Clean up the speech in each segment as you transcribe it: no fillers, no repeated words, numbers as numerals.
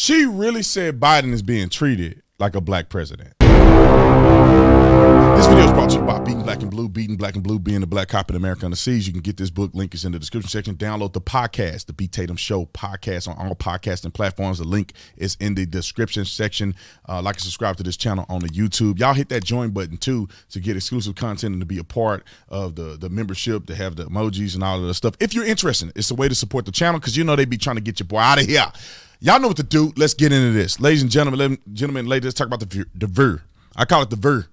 She really said Biden is being treated like a black president. This video is brought to you by Beating Black and Blue, Beating Black and Blue, being the black cop in America on the seas. You can get this book. Link is in the description section. Download the podcast, the B. Tatum Show podcast on all podcasting platforms. The link is in the description section. Like and subscribe to this channel on the YouTube. Y'all hit that join button too to get exclusive content and to be a part of the membership, to have the emojis and all of the stuff. If you're interested, it's a way to support the channel because you know they be trying to get your boy out of here. Y'all know what to do. Let's get into this. Ladies and gentlemen, ladies, let's talk about the VER. I call it the VER,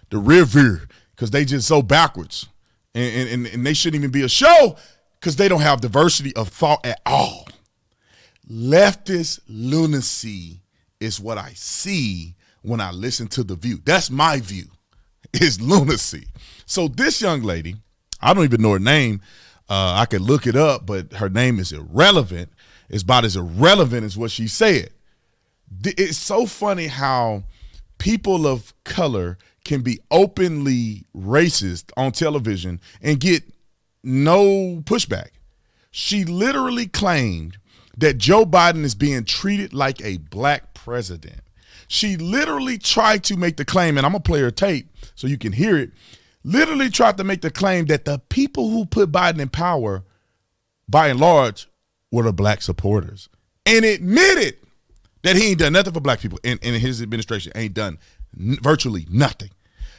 the rear VER, because they just so backwards. And they shouldn't even be a show because they don't have diversity of thought at all. Leftist lunacy is what I see when I listen to The View. That's my view, is lunacy. So this young lady, I don't even know her name. I could look it up, but her name is irrelevant. It's about as irrelevant as what she said. It's so funny how people of color can be openly racist on television and get no pushback. She literally claimed that Joe Biden is being treated like a black president. She literally tried to make the claim, and I'm going to play her tape so you can hear it, literally tried to make the claim that the people who put Biden in power, by and large, were the black supporters, and admitted that he ain't done nothing for black people in his administration, ain't done virtually nothing.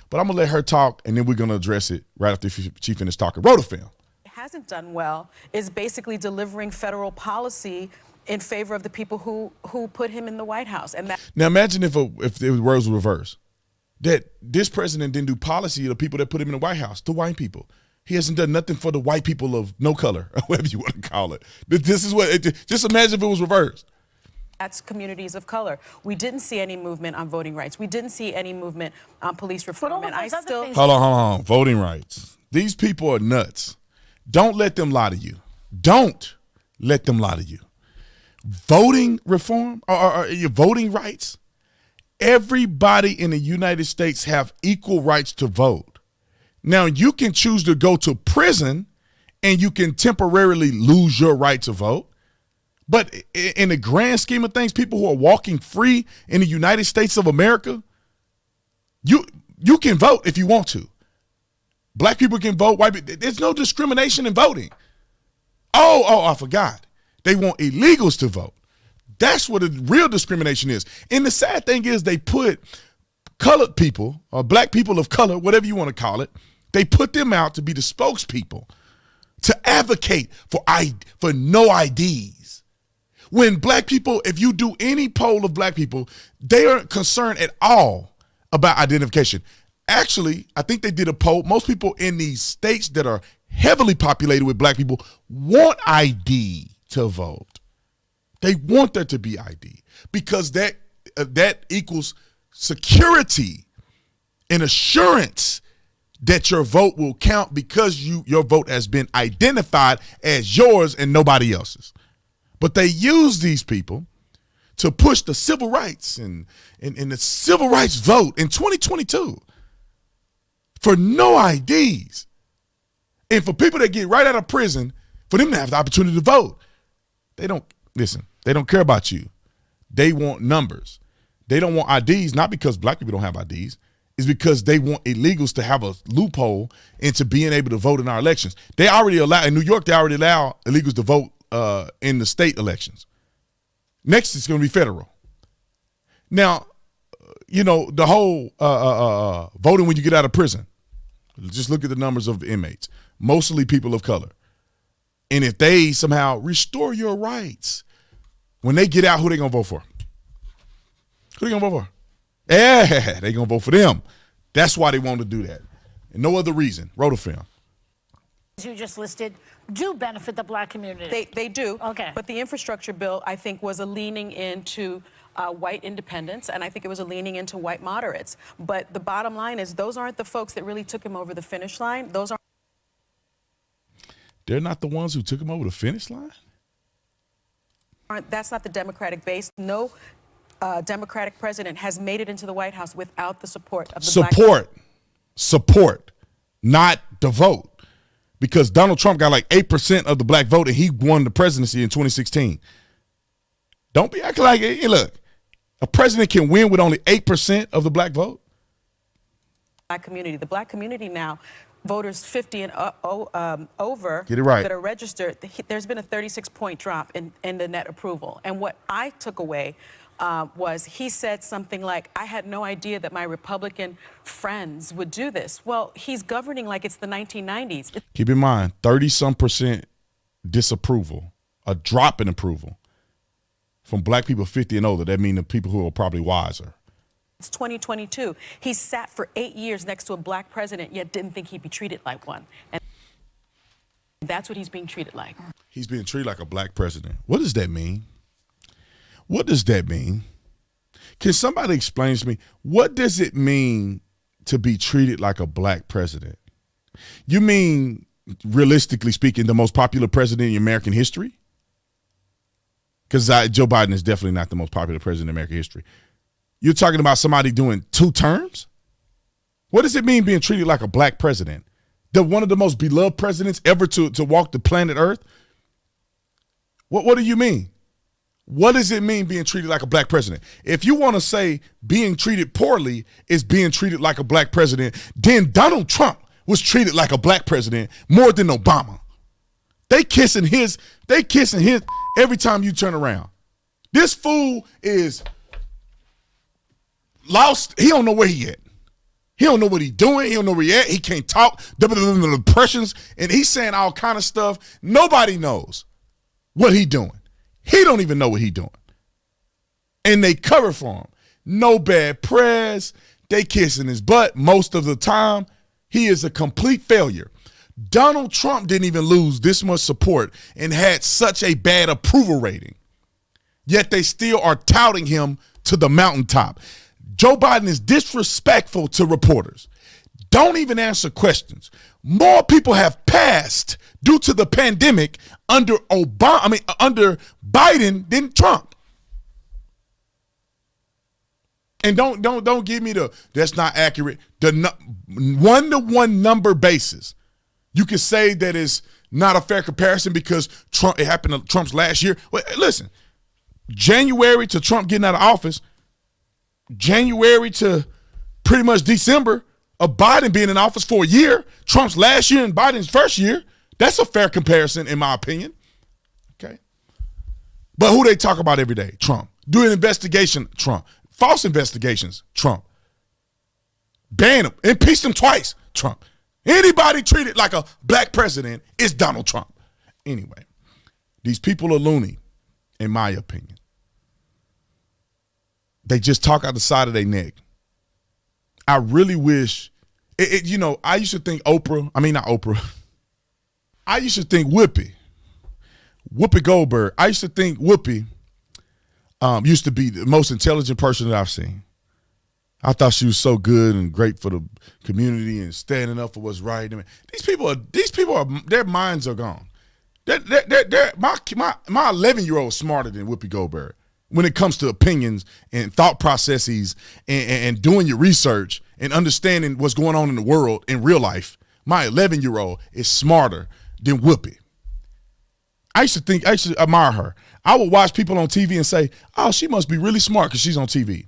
But I'm going to let her talk, and then we're going to address it right after she finished talking. Rotofilm. Hasn't done well is basically delivering federal policy in favor of the people who put him in the White House. And that now imagine if the roles were reversed, that this president didn't do policy of the people that put him in the White House, the white people. He hasn't done nothing for the white people of no color, or whatever you want to call it. This is what, just imagine if it was reversed. That's communities of color. We didn't see any movement on voting rights. We didn't see any movement on police reform. And I still hold on. Voting rights. These people are nuts. Don't let them lie to you. Don't let them lie to you. Voting reform or your voting rights. Everybody in the United States have equal rights to vote. Now, you can choose to go to prison and you can temporarily lose your right to vote. But in the grand scheme of things, people who are walking free in the United States of America, you can vote if you want to. Black people can vote. White people, there's no discrimination in voting. Oh, I forgot. They want illegals to vote. That's what the real discrimination is. And the sad thing is they put colored people or black people of color, whatever you want to call it, they put them out to be the spokespeople, to advocate for no IDs. When black people, if you do any poll of black people, they aren't concerned at all about identification. Actually, I think they did a poll. Most people in these states that are heavily populated with black people want ID to vote. They want there to be ID because that equals security and assurance that your vote will count because your vote has been identified as yours and nobody else's. But they use these people to push the civil rights and the civil rights vote in 2022 for no IDs. And for people that get right out of prison, for them to have the opportunity to vote. They don't care about you. They want numbers. They don't want IDs, not because black people don't have IDs. It's because they want illegals to have a loophole into being able to vote in our elections. They already allow, in New York, they already allow illegals to vote in the state elections. Next, it's going to be federal. Now, the whole voting when you get out of prison, just look at the numbers of the inmates, mostly people of color. And if they somehow restore your rights, when they get out, who they going to vote for? Who they going to vote for? Yeah, they going to vote for them. That's why they want to do that. And no other reason. Rotofilm. You just listed do benefit the black community. They do. Okay. But the infrastructure bill, I think, was a leaning into white independents, and I think it was a leaning into white moderates. But the bottom line is those aren't the folks that really took him over the finish line. Those aren't. They're not the ones who took him over the finish line? That's not the Democratic base. No Democratic president has made it into the White House without the support of the black. Support, not the vote. Because Donald Trump got like 8% of the black vote and he won the presidency in 2016. Don't be acting like it. Hey, look, a president can win with only 8% of the black vote. Black community. The black community now, voters 50 and over Get it right. that are registered, there's been a 36-point drop in the net approval. And what I took away was he said something like, I had no idea that my Republican friends would do this. Well, he's governing like it's the 1990s. Keep in mind, 30-some% disapproval, a drop in approval from black people 50 and older. That means the people who are probably wiser. It's 2022. He sat for 8 years next to a black president, yet didn't think he'd be treated like one. And that's what he's being treated like. He's being treated like a black president. What does that mean? What does that mean? Can somebody explain to me, what does it mean to be treated like a black president? You mean, realistically speaking, the most popular president in American history? Because Joe Biden is definitely not the most popular president in American history. You're talking about somebody doing 2 terms? What does it mean being treated like a black president? One of the most beloved presidents ever to walk the planet Earth? What do you mean? What does it mean being treated like a black president? If you want to say being treated poorly is being treated like a black president, then Donald Trump was treated like a black president more than Obama. They kissing his every time you turn around. This fool is lost. He don't know where he at. He don't know what he doing. He don't know where he at. He can't talk. Depressions. And he's saying all kind of stuff. Nobody knows what he doing. He don't even know what he doing. And they cover for him. No bad press. They kissing his butt most of the time. He is a complete failure. Donald Trump didn't even lose this much support and had such a bad approval rating. Yet they still are touting him to the mountaintop. Joe Biden is disrespectful to reporters. Don't even answer questions. More people have passed due to the pandemic under Biden than Trump. And don't give me that's not accurate. The 1-to-1 number basis. You can say that it's not a fair comparison because it happened to Trump's last year. Well, listen, January to Trump getting out of office, January to pretty much December of Biden being in office for a year, Trump's last year and Biden's first year, that's a fair comparison in my opinion. Okay. But who they talk about every day? Trump. Do an investigation, Trump. False investigations, Trump. Ban him. Impeach him twice, Trump. Anybody treated like a black president is Donald Trump. Anyway, these people are loony, in my opinion. They just talk out the side of their neck. I really wish, I used to think not Oprah. I used to think Whoopi Goldberg. I used to think Whoopi used to be the most intelligent person that I've seen. I thought she was so good and great for the community and standing up for what's right. I mean, these people are their minds are gone. My 11-year-old is smarter than Whoopi Goldberg when it comes to opinions and thought processes and doing your research and understanding what's going on in the world in real life. My 11-year-old is smarter than Whoopi. I used to admire her. I would watch people on TV and say, oh, she must be really smart because she's on TV.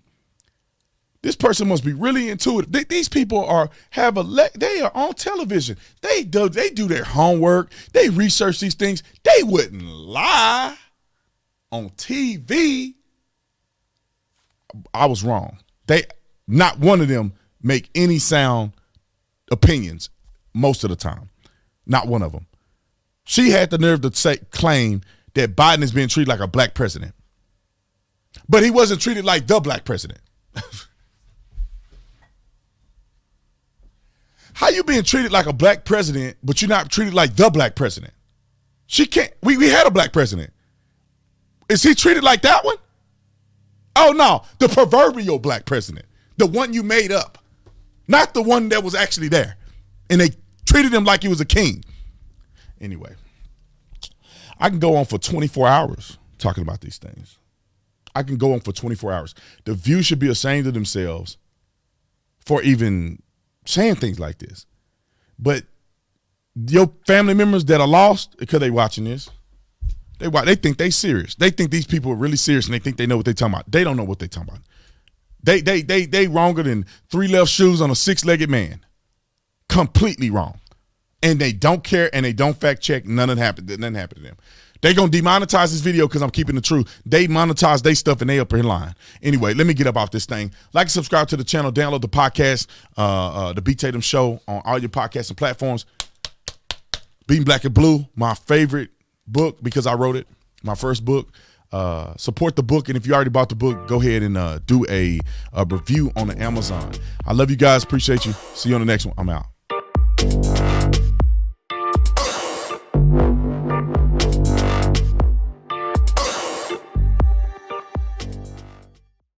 This person must be really intuitive. These people they are on television. They do their homework. They research these things. They wouldn't lie on TV. I was wrong. Not one of them make any sound opinions most of the time. Not one of them. She had the nerve to claim that Biden is being treated like a black president. But he wasn't treated like the black president. How you being treated like a black president, but you're not treated like the black president? She can't. We had a black president. Is he treated like that one? Oh, no. The proverbial black president. The one you made up. Not the one that was actually there. And they treated him like he was a king. Anyway, I can go on for 24 hours talking about these things. I can go on for 24 hours. The View should be ashamed of themselves for even saying things like this. But your family members that are lost, because they watching this, They think they serious. They think these people are really serious, and they think they know what they're talking about. They don't know what they're talking about. They wronger than 3 left shoes on a 6-legged man. Completely wrong. And they don't care, and they don't fact check. Nothing happened to them. They gonna demonetize this video because I'm keeping the truth. They monetize their stuff and they up here lying. Anyway, let me get up off this thing. Like and subscribe to the channel. Download the podcast, the B. Tatum Show on all your podcasts and platforms. Being Black and Blue, my favorite book because I wrote it. My first book. Support the book, and if you already bought the book, go ahead and do a review on the Amazon. I love you guys. Appreciate you. See you on the next one. I'm out.